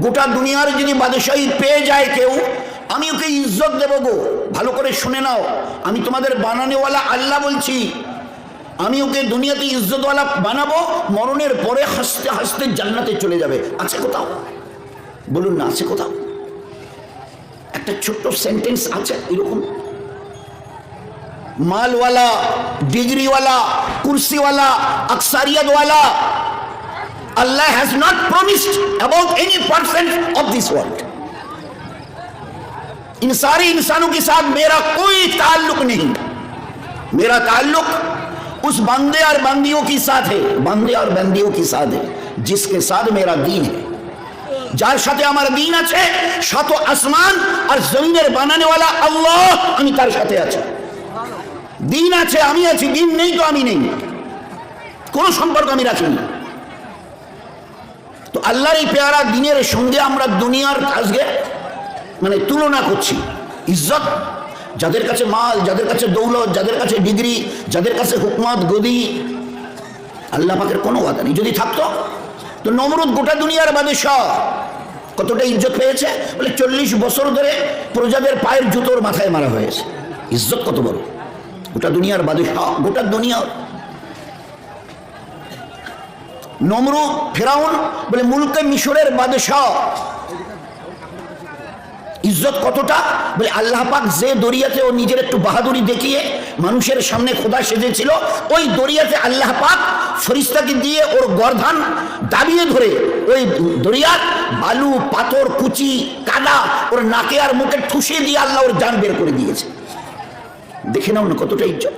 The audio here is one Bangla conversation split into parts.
গোটা দুনিয়ার যদি বাদশাহী পেয়ে যায় কেউ, আমি ওকে ইজ্জত দেব গো। ভালো করে শুনে নাও, আমি তোমাদের বানানেওয়ালা আল্লাহ বলছি। আমি ওকে দুনিয়াতে ইজ্জতওয়ালা বানাবো, মরণের পরে হাসতে হাসতে জান্নাতে চলে যাবে। আছে কোথাও? বলুন না, আছে কোথাও? একটা ছোট্ট সেন্টেন্স আছে এরকম? মালওয়ালা, ডিগ্রিওয়ালা, কুরসিওয়ালা, আকসারিয়তওয়ালা, Allah has not promised about any person of this world. इन सारे इंसानों के साथ मेरा कोई ताल्लुक नहीं। मेरा ताल्लुक उस बंदे और बंदियों के साथ है, बंदे और बंदियों के साथ है जिसके साथ मेरा दीन है। যার সাথে আমার দিন আছে, শত আসমান আর জমিনের বানানেওয়ালা আল্লাহ, আমি তার সাথে আছি। দিন আছে, আমি আছি। দিন নেই তো আমি নেই, কোনো সম্পর্ক আমি রাখিনি। তো আল্লাহর এই পেয়ারা দিনের সঙ্গে আমরা দুনিয়ার আজকে মানে তুলনা করছি। ইজ্জত, যাদের কাছে মাল, যাদের কাছে দৌলত, যাদের কাছে ডিগ্রি, যাদের কাছে হুকমত গদি, আল্লাহ পাকের কোনো ওয়াদা নেই। যদি থাকতো তো নমরুদ গোটা দুনিয়ার বাদশাহ কতটা ইজ্জত পেয়েছে বলে 40 বছর ধরে প্রজাদের পায়ের জুতোর মাথায় মারা হয়েছে। ইজ্জত কত বড়! গোটা দুনিয়ার বাদশাহ, গোটা দুনিয়ার। নমরুদ, ফেরাউন বলে মুলকে মিশরের বাদশাহ। ইজ্জত কতটা বলে আল্লাহ পাক যে দরিয়াতে ও নিজের একটু বাহাদুরি দেখিয়ে মানুষের সামনে খোদা সেজেছিল, ওই দরিয়াতে আল্লাহ পাক ফেরেশতাকে দিয়ে ওর গর্দান দাবিয়ে ধরে ওই দরিয়ার বালু, পাথর, কুচি, কাদা ওর নাকে আর মুখে ঠুসিয়ে দিয়ে আল্লাহ ওর জান বের করে দিয়েছে। দেখে নাও না কতটা ইজ্জত।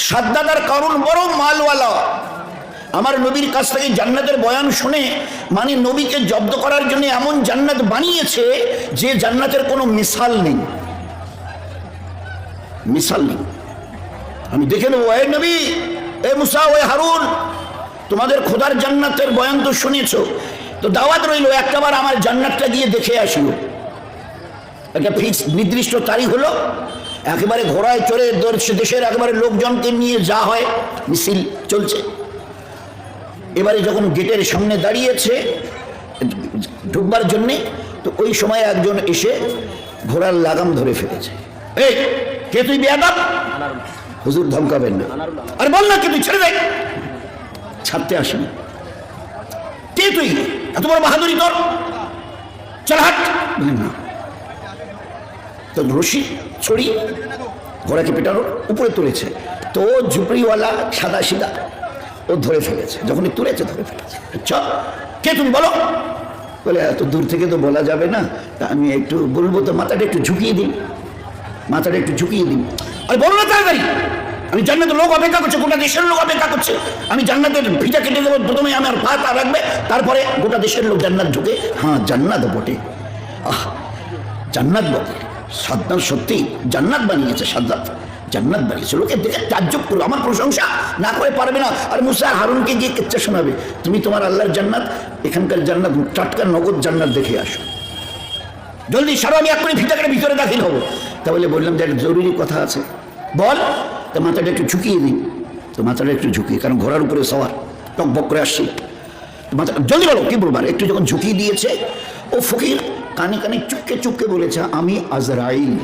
সাদ্দাদার কারণ বড় মালওয়ালা। আমার নবীর কাছ থেকে জান্নাতের বয়ান শুনে মানে নবীকে জব্দ করার জন্য এমন জান্নাত বানিয়েছে যে জান্নাতের কোনো মিসাল নেই, মিসাল নেই। আমি দেখে নেবো, এ নবী, এ মুসা, এ হারুন, তোমাদের খোদার জান্নাতের বয়ান তো শুনেছো, তো দাওয়াত রইল একটাবার আমার জান্নাতটা গিয়ে দেখে আসলো। একটা ফিক্স নির্দিষ্ট তারিখ হলো, একেবারে ঘোড়ায় চড়ে দেশের একেবারে লোকজনকে নিয়ে যা হয় মিছিল চলছে। এবারে যখন গেটের সামনে দাঁড়িয়েছে ঢুকবার জন্যে, তো ওই সময় একজন এসে ঘোড়ার লাগাম ধরে ফেলেছে। এই কে তুই বেয়াদব? হুজুর ধমকাবেন না, আর বল না কে তুই, ছেড়ে দে। ছাড়তে আসেনি। কে তুই? এত বড় বাহাদুরি তোর, চল হাট। না, তো রশি ছড়িয়ে ঘোড়াকে পেটানোর উপরে তুলেছে, তো ঝুপড়িওয়ালা সাদা সিদা ও ধরে ফেলেছে। যখনই তুলেছে ধরে ফেলেছে। চল, কে তুমি বলো? বলে এত দূর থেকে তো বলা যাবে না, তা আমি একটু বলবো তো, মাথাটা একটু ঝুঁকিয়ে দিন, মাথাটা একটু ঝুঁকিয়ে দিন। আরে বলো না তাড়াতাড়ি, আমি জান্নাতের লোক অপেক্ষা করছে, গোটা দেশের লোক অপেক্ষা করছে। আমি জান্নাতের ভিটা কেটে দেবো, প্রথমে আমার পা রাখবে, তারপরে গোটা দেশের লোক জান্নাত ঢুকে। হ্যাঁ, জান্নাত বটে, আহ জান্নাত বটে। সাদ্দাত সত্যি জান্নাত বানিয়েছে, সাদ্দাত জান্নাত বানিয়েছে। লোকে দেখে তাজ্জব করলো, আমার প্রশংসা না করে পারবে না। আর মুসা হারুনকে গিয়ে কিচ্ছা শোনাবে, তুমি তোমার আল্লাহর জান্নাত, এখানকার জান্নাত, টাটকা নগদ জান্নাত দেখে আসো, জলদি সারো, আমি এক্ষুনি ভিটা কেটে ভিতরে দাখিল হবো। তাহলে বললাম যে একটা জরুরি কথা আছে, বল। তো মাথাটা একটু ঝুঁকিয়ে দিই, তো মাথাটা একটু ঝুঁকিয়ে, কারণ ঘোড়ার উপরে সওয়ার টকবক করে আসছি, মাথা জলদি বলো কি বলবার। একটু যখন ঝুঁকিয়ে দিয়েছে, ও ফকির কানে কানে চুপকে চুপকে বলেছে, আমি আজরাইল,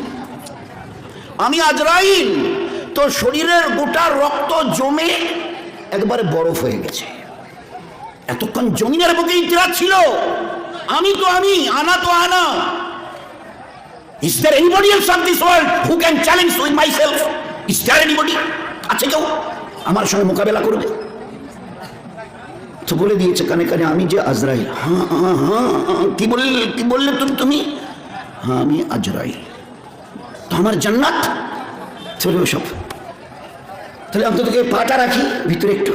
আমি আজরাইল। তো শরীরের গোটা রক্ত জমে একবারে বরফ হয়ে গেছে। এতক্ষণ জমিনের বুকে ইতিরাজ ছিল, আমি তো আমি, আনা তো আনা। Is there anybody else of this world who can challenge with myself? Is there anybody? আছে কেউ আমার সঙ্গে মোকাবেলা করবে? তো বলে দিয়েছে কানে কানে, আমি যে আজরাইল। হ্যাঁ হ্যাঁ হ্যাঁ, কি বললে তুমি? হ্যাঁ, আমি আজরাইল। তো আমার জান্নাত চলে সব, তাহলে অন্তত পাটা রাখি ভিতরে, একটু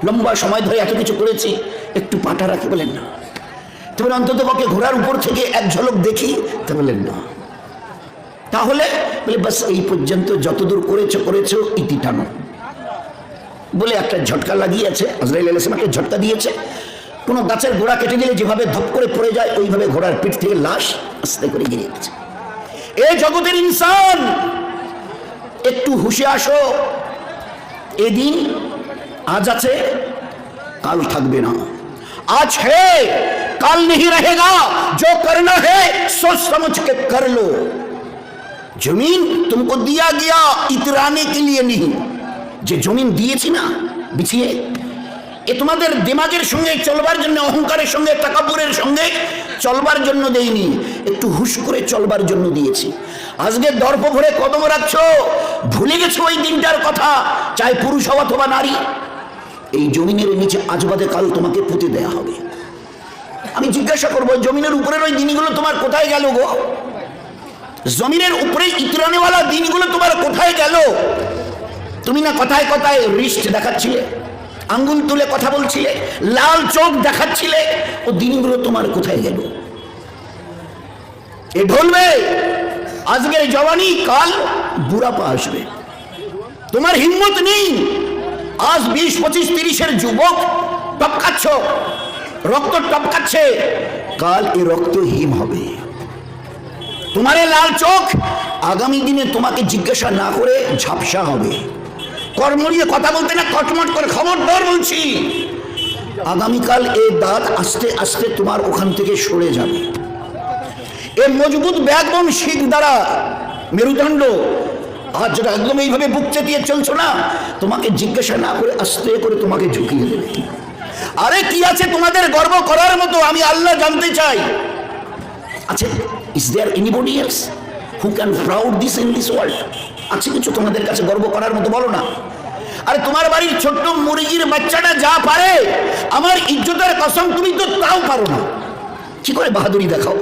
লম্বা সময় ধরে এত কিছু করেছি, একটু পাটা রাখি। বলেন না। তো বলে অন্তত পক্ষে ঘোড়ার উপর থেকে এক ঝলক দেখি, তা বলেন না। তাহলে বলে বাস এই পর্যন্ত, যতদূর করেছো ইতি টানো। বলে একটা ঝটকা লাগিয়েছে, আজরাইল আলাইহিস সালাম একটা ঝটকা দিয়েছে। কোনো গাছের গোড়া কেটে দিলে যেভাবে ধপ করে পড়ে যায়, ওইভাবে ঘোড়ার পিঠ থেকে লাশ আস্তে করে গিয়ে গেছে। এ জগতের ইনসান, একটু হুঁশে আসো। এদিন আজ আছে, কাল থাকবে না। आज है कल नहीं रहेगा, जो करना है सोच समझ के कर लो। जमीन तुमको दिया गया इतराने के लिए नहीं। যে জমিন দিয়েছি না বিছিয়ে, এ তোমাদের দিমাগের সঙ্গে চলবার জন্য, অহংকারের সঙ্গে, তাকাব্বুরের সঙ্গে চলবার জন্য দেইনি, একটু হুশ করে চলবার জন্য দিয়েছি। আজকে দর্প ভরে কদম রাখছো, ভুলে গেছো ওই দিনটার কথা, চাই পুরুষ হও অথবা নারী। এই জমিনের নিচে আজ বাদে কাল তোমাকে পুঁতে দেয়া হবে। আমি জিজ্ঞাসা করবো, জমিনের উপরের ওই দিনগুলো তোমার কোথায় গেল গো? জমিনের উপরে ইতরানেওয়ালা দিনগুলো তোমার কোথায় গেল? তুমি না কথায় কথায় রিস্ট দেখাচ্ছিলে, আঙ্গুল তুলে কথা বলছিলে, লাল চোখ দেখাচ্ছিলে, ও দিনগুলো তোমার কোথায় গেল? এ ঢলবে আজকের জওয়ানি, কাল বুড়াপা আসবে। তোমার হিম্মত নেই। আজ 20, 25, 30-এর যুবক টপকাচ্ছ, রক্ত টপকাচ্ছে, কাল এ রক্ত হিম হবে। তোমার এ লাল চোখ আগামী দিনে তোমাকে জিজ্ঞাসা না করে ঝাপসা হবে। কর্মরিয়ে কথা বলতে না, কটমট করে খবরদার বলছি। আগামীকাল এই দাঁত আস্তে আস্তে তোমার ওখান থেকে সরে যাবে। এ মজবুত ব্যাকবোন শিখ দ্বারা মেরুদণ্ড, আর যেটা একদম এইভাবে বুক চেতিয়ে চলছো না, তোমাকে জিজ্ঞাসা না করে আস্তে করে তোমাকে ঝুঁকিয়ে দেবে। আরে কি আছে তোমাদের গর্ব করার মতো? আমি আল্লাহ জানতে চাই। আচ্ছা, is there anybody else who can proud this in this world? আছে কিছু তোমাদের কাছে গর্ব করার মতো? বলো না। আরে তোমার বাড়ির ছোট্ট মুরগির বাচ্চাটা যা পারে, আমার ইজ্জতের কসম তুমি তো তাও পারো না। কি করে বাহাদুরি দেখাও?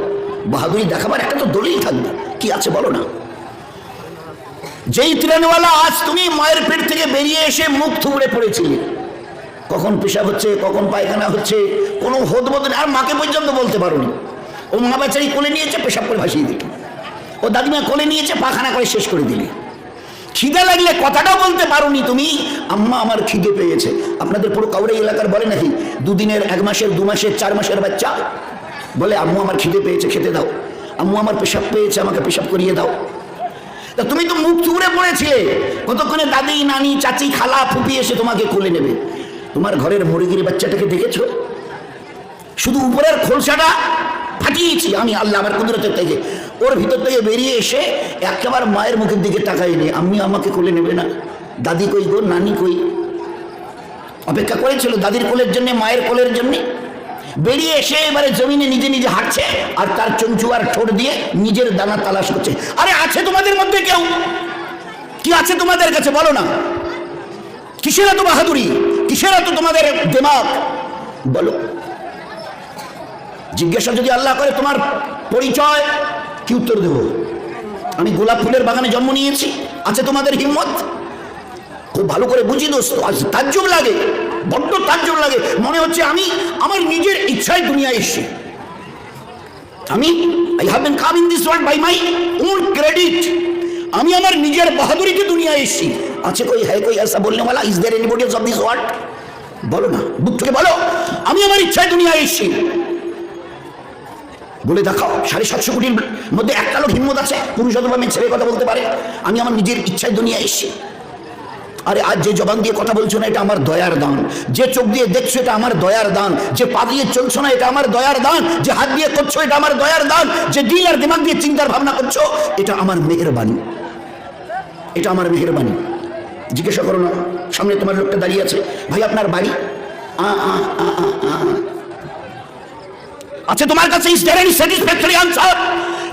বাহাদুরি দেখাবার একটা তো দলিল থাকবে। কি আছে বলো না। যেই ত্রাণওয়ালা আজ তুমি মায়ের পেট থেকে বেরিয়ে এসে মুখ থুবড়ে পড়েছিলে, কখন পেশাব হচ্ছে, কখন পায়খানা হচ্ছে, কোনো হদবদ নেই, আর মাকে পর্যন্ত বলতে পারোনি। ও মা বাচ্চারি কোলে নিয়েছে, পেশাব করে ভাসিয়ে দিলে। ও দাদিমা কোলে নিয়েছে, পায়খানা করে শেষ করে দিলে। খিদে লাগলে কথাটাও বলতে পারোনি তুমি, আম্মা আমার খিদে পেয়েছে। আপনাদের পুরো কাউরে এলাকার বলে নাকি 2 দিনের, 1 মাসের, 2 মাসের, 4 মাসের বাচ্চা বলে আম্মু আমার খিদে পেয়েছে, খেতে দাও। আম্মু আমার পেশাব পেয়েছে, আমাকে পেশাব করিয়ে দাও। তা তুমি তো মুখ চুড়ে পড়েছিলে, কতক্ষণে দাদি, নানি, চাচি, খালা, ফুপি এসে তোমাকে কোলে নেবে। তোমার ঘরের মুরগির বাচ্চাটাকে দেখেছো? শুধু উপরের খোলসাটা ফাটিয়েছি আমি, আল্লাহ আমার কুদরতের থেকে। ওর ভিতর থেকে বেরিয়ে এসে একেবারে মায়ের মুখের দিকে তাকাইনি। আমি আমাকে কোলে নেবে না, দাদি কই গো, নানি কই? অপেক্ষা করেছিল দাদির কোলের জন্য, মায়ের কোলের জন্য। বেরিয়ে এসে এবারে জমিনে নিজে নিজে হাঁটছে, আর তার চঞ্চু আর ঠোঁট দিয়ে নিজের দানা তালাশ করছে। আরে আছে তোমাদের মধ্যে কেউ? কি আছে তোমাদের কাছে বলো না? কিসের এত বাহাদুরি, কিসের এত তোমাদের দিমাগ বলো? জিজ্ঞাসা যদি আল্লাহ করে তোমার পরিচয়, কি উত্তর দেব? আমি গোলাপ ফুলের বাগানে জন্ম নিয়েছি। আছে তোমাদের হিম্মত? খুব ভালো করে বুঝি দোস্ত, আজ তাজ্জব লাগে, বড্ড তাজ্জব লাগে। মনে হচ্ছে আমি আমার নিজের ইচ্ছায় দুনিয়ায় এসেছি। I have been come in this world by my own credit. আমি আমার নিজের বাহাদুরিতে দুনিয়ায় এসেছি। আছে কই, হ্যাঁ কই ऐसा बोलने वाला? Is there anybody else of this world? বলো না, বুক থেকে বলো, আমি আমার ইচ্ছায় দুনিয়ায় এসেছি। বলে দেখাও 750 কোটির মধ্যে একটা লোক হিম্মত আছে, পুরুষ অথবা মেয়ে, ছেলে কথা বলতে পারে আমি আমার নিজের ইচ্ছায় দুনিয়ায় এসেছি। আরে আজ যে জবান দিয়ে কথা বলছো না, এটা আমার দয়ার দান। যে চোখ দিয়ে দেখছো, এটা আমার দয়ার দান। যে পা দিয়ে চলছো না, এটা আমার দয়ার দান। যে হাত দিয়ে করছো, এটা আমার দয়ার দান। যে দিল আর দিমাগ দিয়ে চিন্তার ভাবনা করছো, এটা আমার মেহেরবানি, এটা আমার মেহেরবানি। জিজ্ঞাসা করো না, সামনে তোমার লোকটা দাঁড়িয়ে আছে, ভাই আপনার বাড়ি? আছে তোমার কাছে? Is there any satisfactory answer?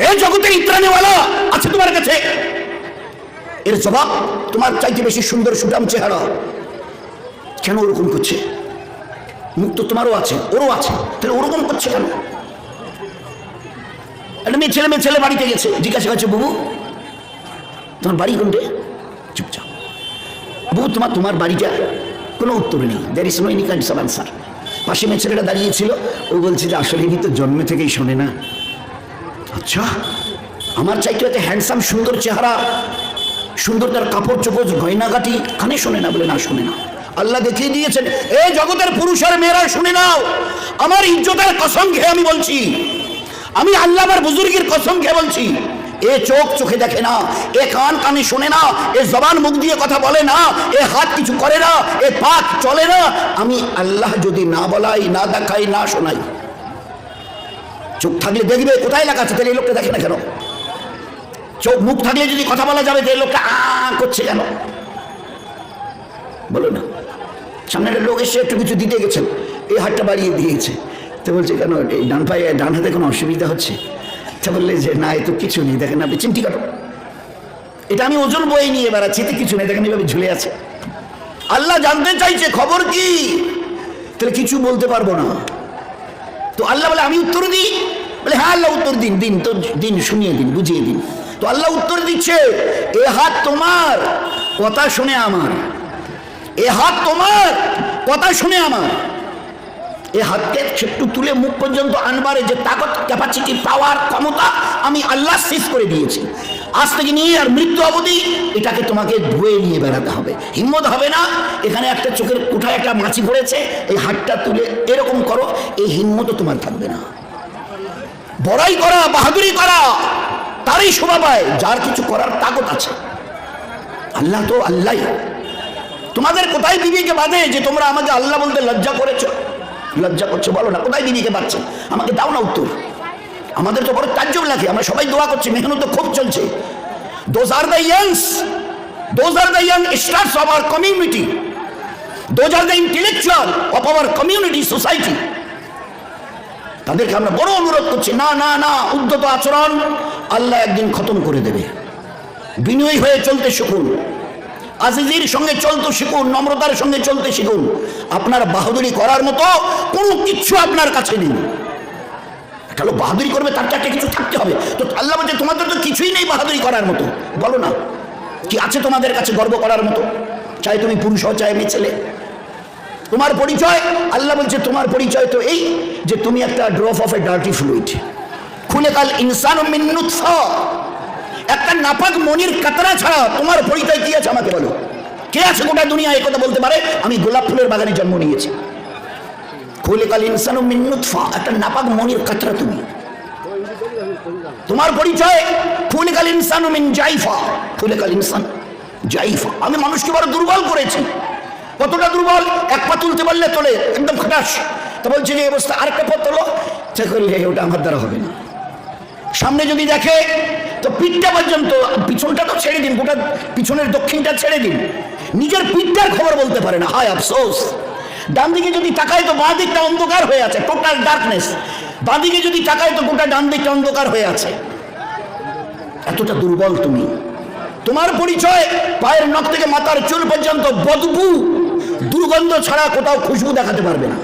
এই জগতের ইত্রানেওয়ালা আছে তোমার কাছে? এর জবাব, তোমার চাইতে বেশি সুন্দর সুঠাম চেহারা। কেন ওরকম করছে? মুখ তো তোমারও আছে, ওরও আছে, তাহলে ওরকম করছে কেন? একটা মেয়ে ছেলে বাড়িতে গেছে, জিজ্ঞাসা করছে, বুবু তোমার বাড়ি কোনটে? চুপচাপ। বুবু তোমার বাড়িটা? কোনো উত্তর নেই। There is no any kind of answer. পাশে মেয়ে ছেলেটা দাঁড়িয়েছিল, ও বলছে যে আসলে ইনি তো জন্মে থেকেই শোনে না। আচ্ছা, আমার চাইতে এত হ্যান্ডসাম, সুন্দর চেহারা, সুন্দর তার কাপড় চোপড়, গয়নাগাটি, কানে শোনে না? বলে না, শোনে না। আল্লাহ দেখিয়ে দিয়েছেন, এই জগতের পুরুষ আর মেয়েরা শুনে নাও, আমার ইজ্জতের কসম খেয়ে আমি বলছি, আমি আল্লাহ আমার বুজুর্গের কসম খেয়ে বলছি, এ চোখ চোখে দেখে না, এ কান কানে শোনে না, এ জবান মুখ দিয়ে কথা বলে না, এ হাত কিছু করে না, এ পা চলে না, আমি আল্লাহ যদি না বলাই, না দেখাই, না শোনাই। চোখ থাকলে দেখবে কোথায় লেখা আছে, তাহলে এই লোকটা দেখে না কেন? চোখ মুখ থাকলে যদি কথা বলা যাবে, এই লোকটা করছে কেন? বলো না। সামনে একটা লোক এসে একটু কিছু দিতে গেছেন, এই হাতটা বাড়িয়ে দিয়েছে, তো বলছে কেন এই ডান পায়ে ডান হাতে কোনো অসুবিধা হচ্ছে? তা বললে যে না, এ তো কিছু নেই, দেখেন আপনি চিমটি কাটো, এটা আমি ওজন বয়ে নিয়ে বেড়াচ্ছি, তো কিছু নেই, দেখেন এইভাবে ঝুলে আছে। আল্লাহ জানতে চাইছে খবর কি, তাহলে কিছু বলতে পারবো না। তো আল্লাহ বলে আমি উত্তর দিই, বলে হ্যাঁ আল্লাহ উত্তর দিন, দিন তো দিন, শুনিয়ে দিন, বুঝিয়ে দিন। তো আল্লাহ উত্তর দিচ্ছে, এ হাত তোমার, কথা শুনে আমার, এ হাত তোমার, কথা শুনে আমার। এ হাতকে একটু তুলে মুখ পর্যন্ত আনবারে যে তাকত, ক্যাপাসিটি, পাওয়ার, ক্ষমতা আমি আল্লাহ শেষ করে দিয়েছি। আজ থেকে নিয়ে আর মৃত্যু অবধি এটাকে তোমাকে ধুয়ে নিয়ে বেড়াতে হবে, হিম্মত হবে না। এখানে একটা চোখের কোঠায় একটা মাছি পড়েছে, এই হাতটা তুলে এরকম করো, এই হিম্মতও তোমার থাকবে না। বড়াই করা, বাহাদুরি করা তারই শোভা পায় যার কিছু করার তাকত আছে। আল্লাহ তো আল্লাহ। তোমাদের কোথায় বিবিকে বাঁধে যে তোমরা আমাকে আল্লাহ বলতে লজ্জা করেছো, লজ্জা করছো? বলো না, কোথায় বিবিকে বাঁধছে? আমাকে দাও না উত্তর। আমাদের তো বড় তাজ্জব লাগে, আমরা সবাই দোয়া করছি, মেহনত তো খুব চলছে। Those are the youngs, those are the young stars of our community, those are the intellectual of our community society. তাদেরকে আমরা বড় অনুরোধ করছি, না না না, উদ্ধত আচরণ আল্লাহ একদিন খতম করে দেবে। বিনয়ী হয়ে চলতে শিখুন, আজিজির সঙ্গে চলতে শিখুন, নম্রতার সঙ্গে চলতে শিখুন। আপনার বাহাদুরি করার মতো কোনো কিছু আপনার কাছে নেই। একটা লোক বাহাদুরি করবে, তার চারটে কিছু থাকতে হবে। তো আল্লাহ বলছে তোমাদের তো কিছুই নেই বাহাদুরি করার মতো। বলো না, কি আছে তোমাদের কাছে গর্ব করার মতো? চাই তুমি পুরুষ হও, চাই মেয়ে ছেলে, তোমার পরিচয় আল্লাহ বলছে তোমার পরিচয় তো এই যে তুমি একটা drop of a dirty fluid. খুলিকাল ইনসানু মিন নুতফা, একটা নাপাক মনির কাতরা ছাড়া তোমার পরিচয় কি আছে আমাকে বলো? কে আছে গোটা দুনিয়া এই কথা বলতে পারে আমি গোলাপ ফুলের বাগানে জন্ম নিয়েছি? খুলিকাল ইনসানু মিন নুতফা, একটা নাপাক মনির কাতরা তুমি। তোমার পরিচয় খুলিকাল ইনসানু মিন জাইফা, খুলিকাল ইনসান জাইফা। আমি মানুষকে বড় দুর্বল করেছি। কতটা দুর্বল? এক পা তুলতে পারলে তোলে একদম খাটাস। তো বলছে যে অবস্থা, আরেকটা পা তোলো, ওটা আমার দ্বারা হবে না। সামনে যদি দেখে তো পিঠটা পর্যন্ত, পিছনটা তো ছেড়ে দিন, গোটা পিছনের দক্ষিণটা ছেড়ে দিন, নিজের পিঠটার খবর বলতে পারে না, হায় আফসোস। ডান দিকে যদি তাকায় তো বাঁ দিকটা অন্ধকার হয়ে আছে, টোটাল ডার্কনেস। বাঁ দিকে যদি তাকায় তো গোটা ডান দিকটা অন্ধকার হয়ে আছে। এতটা দুর্বল তুমি। তোমার পরিচয় পায়ের নখ থেকে মাথার চুল পর্যন্ত বদবু, দুর্গন্ধ ছাড়া কোথাও খুশবু দেখাতে পারবে না।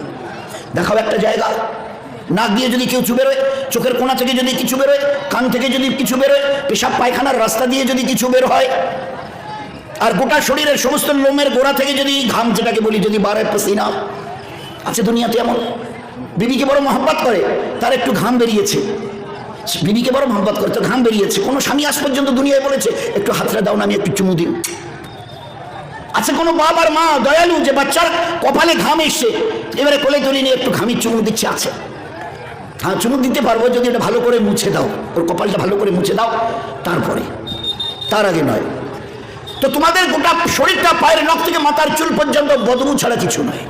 দেখাও একটা জায়গা, নাক দিয়ে যদি কেউ চু বেরোয়, চোখের কোণা থেকে যদি কিছু বেরোয়, কান থেকে যদি কিছু বেরোয়, পেশাব পায়খানার রাস্তা দিয়ে যদি কিছু বের হয়, আর গোটা শরীরের সমস্ত লোমের গোড়া থেকে যদি ঘাম, যেটাকে বলি, যদি বাড়ে পসিনা। আছে দুনিয়াতে এমন, বিবিকে বড় মহব্বত করে, তার একটু ঘাম বেরিয়েছে, বিবিকে বড় মহব্বত করে, তো ঘাম বেরিয়েছে। কোনো স্বামী আজ পর্যন্ত দুনিয়ায় বলেছে একটু হাতটা দাও না, আমি একটু চুমু দিই? আছে কোনো বাপ আর মা দয়ালু যে বাচ্চার কপালে ঘাম এসছে, এবারে কোলে তুলে নিয়ে একটু ঘামি চুমু দিচ্ছে? আছে? হ্যাঁ, চুমু দিতে পারবো যদি এটা ভালো করে মুছে দাও, ওর কপালটা ভালো করে মুছে দাও, তারপরে, তার আগে নয়। তো তোমাদের গোটা শরীরটা পায়ের নখ থেকে মাথার চুল পর্যন্ত বদবু ছাড়া কিছু নয়,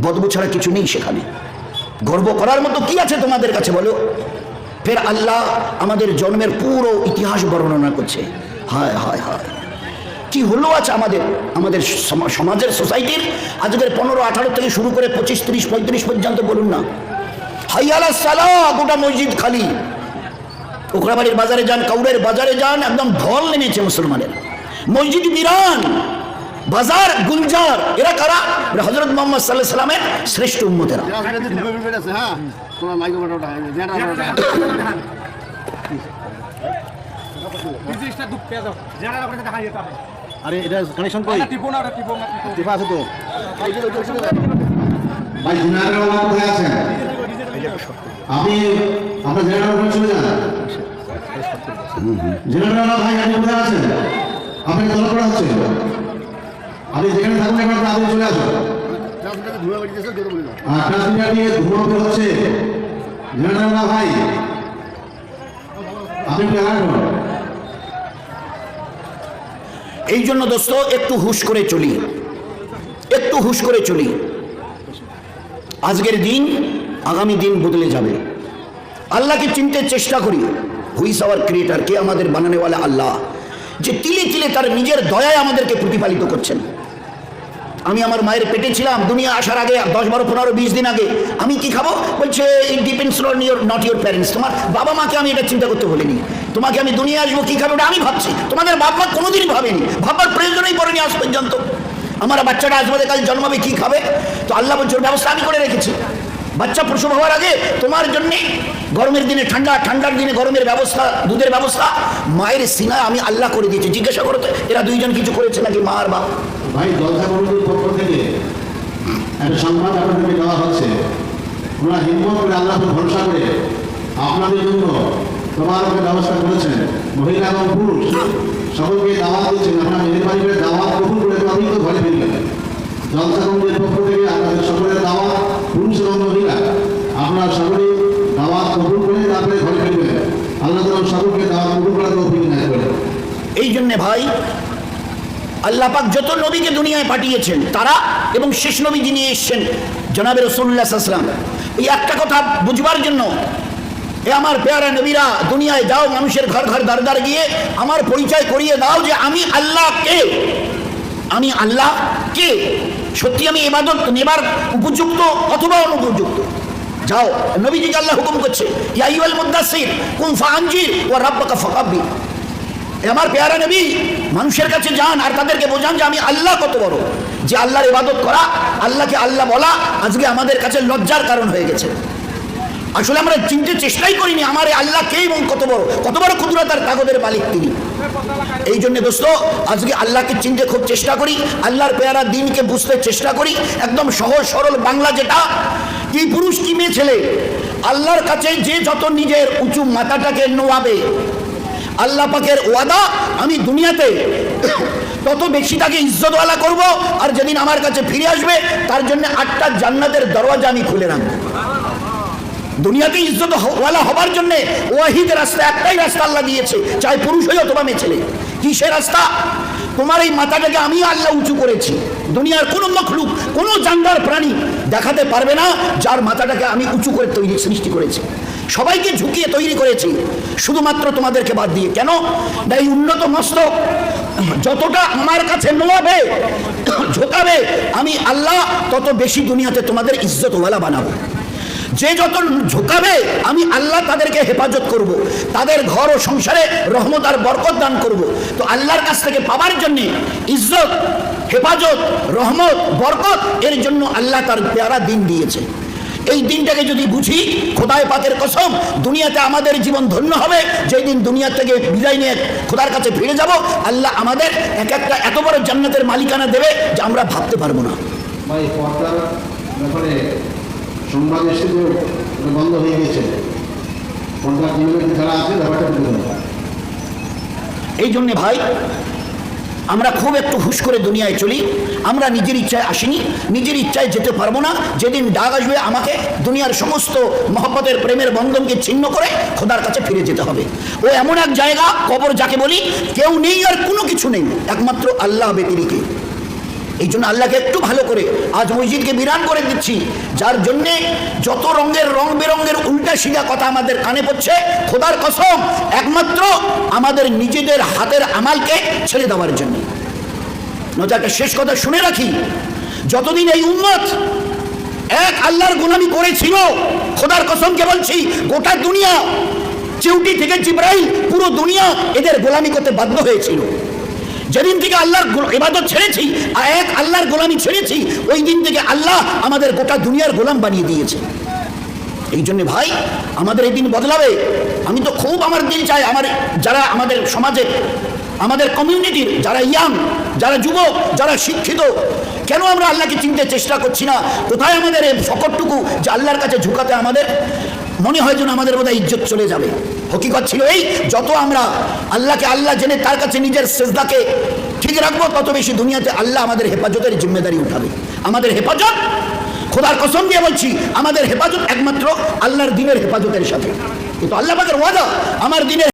বদবু ছাড়া কিছু নেই সেখানে। গর্ব করার মতো কি আছে তোমাদের কাছে বলো? ফের আল্লাহ আমাদের জন্মের পুরো ইতিহাস বর্ণনা করছে। হায় হায় হায়, কি হলো আছে আমাদের, আমাদের সমাজের, সোসাইটির। আজকের 15-18 থেকে শুরু করে 25-30-35 পর্যন্ত বলুন না, হাইয়া আলাস সালাহ, গোটা মসজিদ খালি। ওকরাবাড়ির বাজারে যান, কাউরের বাজারে যান, একদম ঢল নেমেছে মুসলমানের। মসজিদ বিরান, বাজার গুলজার। এরা কারা? হযরত মুহাম্মদ সাল্লাল্লাহু আলাইহি সাল্লামের শ্রেষ্ঠ উম্মতেরা। আরে এটা কানেকশন কই? টিপা আছে তো ভাই। জেনারেল বাবু কোথায় আছেন? আপনি আমরা জেনারেল বাবু চলে যান। জেনারেল বাবু ভাই আপনি কোথায় আছেন? আপনি দল করা হচ্ছে, আপনি যেখানে থাকুন এখানে আপনি চলে আসুন। ট্রান্সমিটার দিয়ে ধোঁয়া বের হচ্ছে। জেনারেল বাবু ভাই আপনি একটু আগান। এই জন্য দোস্ত একটু হুশ করে চলি, একটু হুশ করে চলি। আজকের দিন আগামী দিন বদলে যাবে। আল্লাহকে চিনতে চেষ্টা করি। হুইস আওয়ার ক্রিয়েটার, কে আমাদের বানানেওয়ালা আল্লাহ, যে তিলে তিলে তার নিজের দয়ায় আমাদেরকে প্রতিপালিত করছেন। আমি আমার মায়ের পেটে ছিলাম দুনিয়া আসার আগে 10, 12, 15, 20 দিন আগে। আমি কি খাবো বলছে, it depends on not your parents. তোমার বাবা মাকে আমি এটা চিন্তা করতে বলিনি। তোমাকে আমি দুনিয়া আসবো কি খাবে ওটা আমি ভাবছি, তোমাদের বাপ মা কোনোদিনই ভাবেনি, ভাববার প্রয়োজনই পড়েনি আজ পর্যন্ত। আমার বাচ্চাটা আসবে কাল জন্মাবে কি খাবে, তো আল্লাহ বলছে ওর ব্যবস্থা আমি করে রেখেছি। বাচ্চা প্রসব হওয়ার আগে তোমার জন্যে গরমের দিনে ঠান্ডা, ঠান্ডার দিনে গরমের ব্যবস্থা, দুধের ব্যবস্থা মায়ের সিনায় আমি আল্লাহ করে দিয়েছি। জিজ্ঞাসা করো তো এরা দুইজন কিছু করেছে নাকি মা আর বাপ? ভাই জলসা কমিটির পক্ষ থেকে একটা সংবাদ আপনাদেরকে দেওয়া হচ্ছে। ওনারা হিম্মত করে আল্লাহকে ভরসা করে আপনাদের জন্য তোমার ব্যবস্থা করেছেন। মহিলা এবং পুরুষ সকলকে দাওয়াত দিচ্ছেন। আপনারা মেহরবানি করে দাওয়াত কবুল করে তবেই তো ঘরে ফিরবেন। জলসা কমিটির পক্ষ থেকে আপনাদের সকলের দাওয়াত, পুরুষ এবং মহিলা আপনারা সকলেই দাওয়াত কবুল করে তারপরে ঘরে ফিরবেন। আল্লাহ যেন সকলকে দাওয়াত কবুল করার তৌফিক ইনায়াত করেন। এই জন্যে ভাই আল্লাহ পাক যত নবীকে দুনিয়ায় পাঠিয়েছেন তারা এবং শেষ নবী যিনি এসেছেন জনাবে রাসূলুল্লাহ সাল্লাল্লাহু আলাইহি ওয়াসাল্লাম, এই একটা কথা বুঝবার জন্য এ আমার পেয়ারা নবীরা দুনিয়ায় যাও, মানুষের ঘর ঘর দ্বার দ্বার গিয়ে আমার পরিচয় করিয়ে দাও যে আমি আল্লাহ কে, আমি আল্লাহ কে, সত্যি আমি ইবাদত নেবার উপযুক্ত অথবা অনুপযুক্ত। যাও, নবীজিকে আল্লাহ হুকুম করছে, ইয়া আইয়ুহাল মুদাসসির কুম ফাআনজির ওয়া রাব্বাকা ফাকাব্বির। আমার পেয়ারা নবী মানুষের কাছে যান আর তাদেরকে বোঝান যে আমি আল্লাহ কত বড়, যে আল্লাহর ইবাদত করা, আল্লাহকে আল্লাহ বলা আজকে আমাদের কাছে লজ্জার কারণ হয়ে গেছে। আসলে আমরা চিনতে চেষ্টাই করিনি আমার এই আল্লাহ কে এবং কত বড় কুদরত আর তাকতের মালিক তিনি। এই জন্য দোস্ত আজকে আল্লাহকে চিনতে খুব চেষ্টা করি, আল্লাহর পেয়ারা দিনকে বুঝতে চেষ্টা করি। একদম সহজ সরল বাংলা, যেটা কি পুরুষ কি মেয়ে ছেলে আল্লাহর কাছে যে যত নিজের উঁচু মাথাটাকে নোয়াবে, আল্লাহ পাকের ওয়াদা আমি দুনিয়াতে তত বেশি তাকে ইজ্জতওয়ালা করব, আর যেদিন আমার কাছে ফিরে আসবে তার জন্য 8টা জান্নাতের দরওয়াজা আমি খুলে রাখবো। দুনিয়াতে ইজ্জতওয়ালা হবার জন্য ওয়াহিদ রাস্তা, একটাই রাস্তা আল্লাহ দিয়েছে, চাই পুরুষ হই অথবা মেয়ে ছেলে। কিসের রাস্তা? তোমার এই মাথাটাকে আমি আল্লাহ উঁচু করেছি। দুনিয়ার কোনো মখলুক, কোনো জানদার প্রাণী দেখাতে পারবে না যার মাথাটাকে আমি উঁচু করে সৃষ্টি করেছি। সবাইকে ঝুঁকিয়ে তৈরি করেছি, শুধুমাত্র তোমাদেরকে বাদ দিয়ে। কেন? না, এই উন্নত মস্তক যতটা আমার কাছে নোয়াবে, ঝোঁকাবে, আমি আল্লাহ তত বেশি দুনিয়াতে তোমাদের ইজ্জতওয়ালা বানাবো। যে যত ঝোঁকাবে আমি আল্লাহ তাদেরকে হেফাজত করব, তাদের ঘর ও সংসারে রহমত আর বরকত দান করব। তো আল্লাহর কাছ থেকে পাওয়ার জন্য ইজ্জত, হেফাজত, রহমত, বরকত, এর জন্য আল্লাহ তার পেয়ারা দিন দিয়েছে। এই দিনটাকে যদি বুঝি, খোদায় পাকের কসম, দুনিয়াতে আমাদের জীবন ধন্য হবে। যেই দিন দুনিয়া থেকে বিদায় নিয়ে খোদার কাছে ফিরে যাব, আল্লাহ আমাদের এক একটা এত বড় জান্নাতের মালিকানা দেবে যে আমরা ভাবতে পারবো না। ভাই পর্দার ব্যাপারে সংবাদ এসেছে বন্ধ হয়ে গেছে, পর্দার নিয়মে যারা আছে ব্যাপারটা বুঝে নেয়। এই জন্যে ভাই আমরা খুব একটু হুশ করে দুনিয়ায় চলি। আমরা নিজের ইচ্ছায় আসিনি, নিজের ইচ্ছায় যেতে পারবো না। যেদিন ডাক আসবে আমাকে দুনিয়ার সমস্ত মহব্বতের প্রেমের বন্ধনকে ছিন্ন করে খোদার কাছে ফিরে যেতে হবে। ও এমন এক জায়গা, কবর যাকে বলি, কেউ নেই আর কোনো কিছু নেই, একমাত্র আল্লাহ ব্যতিরিকে। এই জন্য আল্লাহকে একটু ভালো করে আজ মসজিদকে বিরান করে দিচ্ছি, যার জন্যে যত রং বেরঙের উল্টা সিধা কথা আমাদের কানে পড়ছে, খোদার কসম একমাত্র আমাদের নিজেদের হাতের আমালকে ছেড়ে দেওয়ার জন্য। নয়তো একটা শেষ কথা শুনে রাখি, যতদিন এই উম্মত এক আল্লাহর গোলামি করেছিল, খোদার কসমকে বলছি, গোটা দুনিয়া চিউটি থেকে জিবরাইল পুরো দুনিয়া এদের গোলামি করতে বাধ্য হয়েছিল। যেদিন থেকে আল্লাহর ইবাদত ছেড়েছি, এক আল্লাহর গোলামি ছেড়েছি, ওই দিন থেকে আল্লাহ আমাদের গোটা দুনিয়ার গোলাম বানিয়ে দিয়েছে। এই জন্য ভাই আমাদের এই দিন বদলাবে। আমি তো খুব আমার দিন চাই, আমার যারা আমাদের সমাজে, আমাদের কমিউনিটির যারা ইয়াং, যারা যুবক, যারা শিক্ষিত, কেন আমরা আল্লাহকে চিনতে চেষ্টা করছি না? কোথায় আমাদের এই ফকরটুকু যে আল্লাহর কাছে ঝুঁকাতে আমাদের মনে হয় যেন আমাদের বোধহয় ইজ্জত চলে যাবে। হকিকত ছিল এই, যত আমরা আল্লাহকে আল্লাহ জেনে তার কাছে নিজের সেজদাকে ঠিক রাখবো, তত বেশি দুনিয়াতে আল্লাহ আমাদের হেফাজতের জিম্মেদারি উঠাবে। আমাদের হেফাজত, খোদার কসম দিয়ে বলছি, আমাদের হেফাজত একমাত্র আল্লাহর দ্বীনের হেফাজতের সাথে। কিন্তু আল্লাহ পাকের ওয়াদা, আমার দ্বীনের